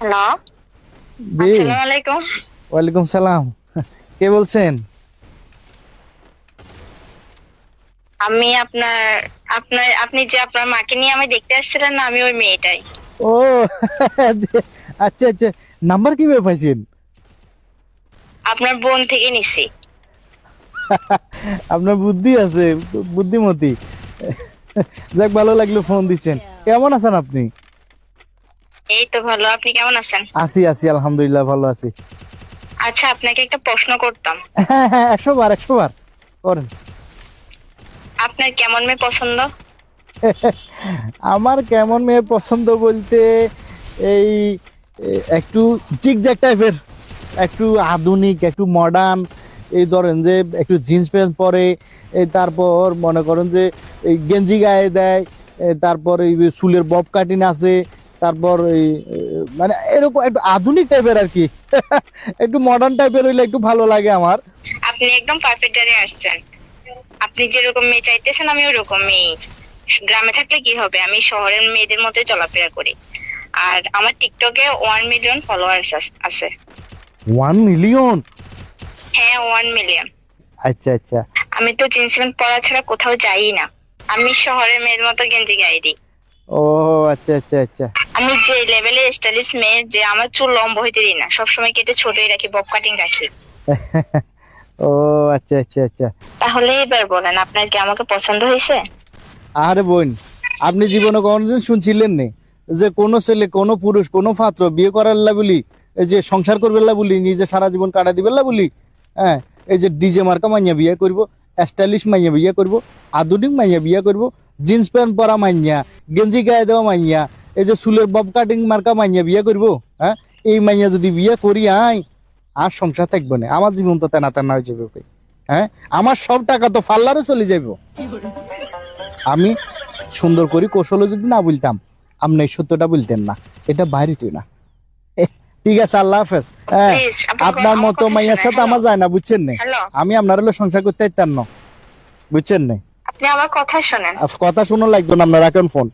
Hello, জি। আসসালামু আলাইকুম। ওয়ালাইকুম সালাম। কে বলছেন? আমি আপনার আপনার আপনি যে আপনার মাকে নিয়ে আমায় দেখতে আসছিলেন না, আমি ওই মেয়েটাই। ও আচ্ছা আচ্ছা, নাম্বার কিভাবে পাইছেন? আপনার বোন থেকে নিছি। আপনার বুদ্ধি আছে, বুদ্ধিমতী। যাক, ভালো লাগলো ফোন দিচ্ছেন। কেমন আছেন আপনি? এই তো ভালো, আপনি কেমন আছেন? আছি আছি, আলহামদুলিল্লাহ ভালো আছি। আচ্ছা, আপনাকে একটা প্রশ্ন করতাম। হ্যাঁ হ্যাঁ, 100 বার 100 বার করেন। আপনার কেমন মেয়ে পছন্দ? আমার কেমন মেয়ে পছন্দ বলতে এই একটু জিগজ্যাগ টাইপের, একটু আধুনিক, একটু মডার্ন। এই ধরেন যে একটু জিন্স প্যান্ট পরে, এই তারপর মনে করেন যে এই গেঞ্জি গায়ে দেয়, তারপর এই চুলের বব কাটিং আছে, তারপর এই মানে এরকম একটু আধুনিক টাইপের আর কি। একটু মডার্ন টাইপের হইলে একটু ভালো লাগে আমার। আপনি একদম পারফেক্ট জায়গায় আসছেন। আপনি যেরকম মেয়ে চাইতেছেন আমি ওরকম মেয়ে। গ্রামে থাকলে কি হবে, আমি শহরের মেয়েদের মধ্যে চলাফেরা করি। আর আমার টিকটকে 1 মিলিয়ন ফলোয়ার্স আছে। 1 মিলিয়ন? হ্যাঁ, 1 মিলিয়ন। আচ্ছা আচ্ছা। আমি তো জিন্স প্যান্ট পরা ছাড়া কোথাও যাই না। আমি শহরের মেয়ের মতো গেঞ্জি গায়ে দিই। ও আচ্ছা আচ্ছা আচ্ছা। আমি যে লেভেলে স্টাইলিশ মেয়ে, যে আমার চুল লম্বা হইতে দিই না, সবসময় কেটে ছোটই রাখি, বব কাটিং রাখি। ও আচ্ছা আচ্ছা আচ্ছা। তাহলে এবার বলেন, আপনার কি আমাকে পছন্দ হয়েছে? আরে বোন, আপনি জীবনে কোনোদিন শুনছিলেন নে যে কোনো ছেলে, কোনো পুরুষ, কোনো পাত্র বিয়ে করার লা বলি, এই যে সংসার করবে লা বলি, নিজে সারা জীবন কাটা দিবে লা বলি, হ্যাঁ, এই যে ডিজে মার্কা মাইয়া বিয়ে করব, স্টাইলিশ মাইয়া বিয়ে করব, আধুনিক মাইয়া বিয়ে করব, জিন্স প্যান্ট পরা মাইয়া, গেঞ্জি গায়ে দেওয়া মাইয়া, এই যে চুলের বব কাটিং মার্কা মাইয়া বিয়ে করব, হ্যাঁ, এই মাইয়া যদি বিয়ে করি আর সংসার থাকবে না, আমার জীবন তো তেনা তেনা হয়ে যাবে। হ্যাঁ, আমার সব টাকা তো ফাল্লারে চলে যাইব। আমি সুন্দর করে কৌশলে যদি না বলতাম, আপনি এই সত্যটা বলতেন না, এটা বাইরে তুই না। ঠিক আছে, আল্লাহ হাফেজ। হ্যাঁ, প্লিজ, আপনার আমার মতো কথা মাইয়ার শোনেন। সাথে আমার যায় না, বুঝছেন না? হ্যালো, আমি আপনার হলো সংসার করতে চাইতাম না, বুঝছেন না? আপনি আমার কথা শোনেন। কথা শুনো লাগবে না, আপনার রাখেন ফোন।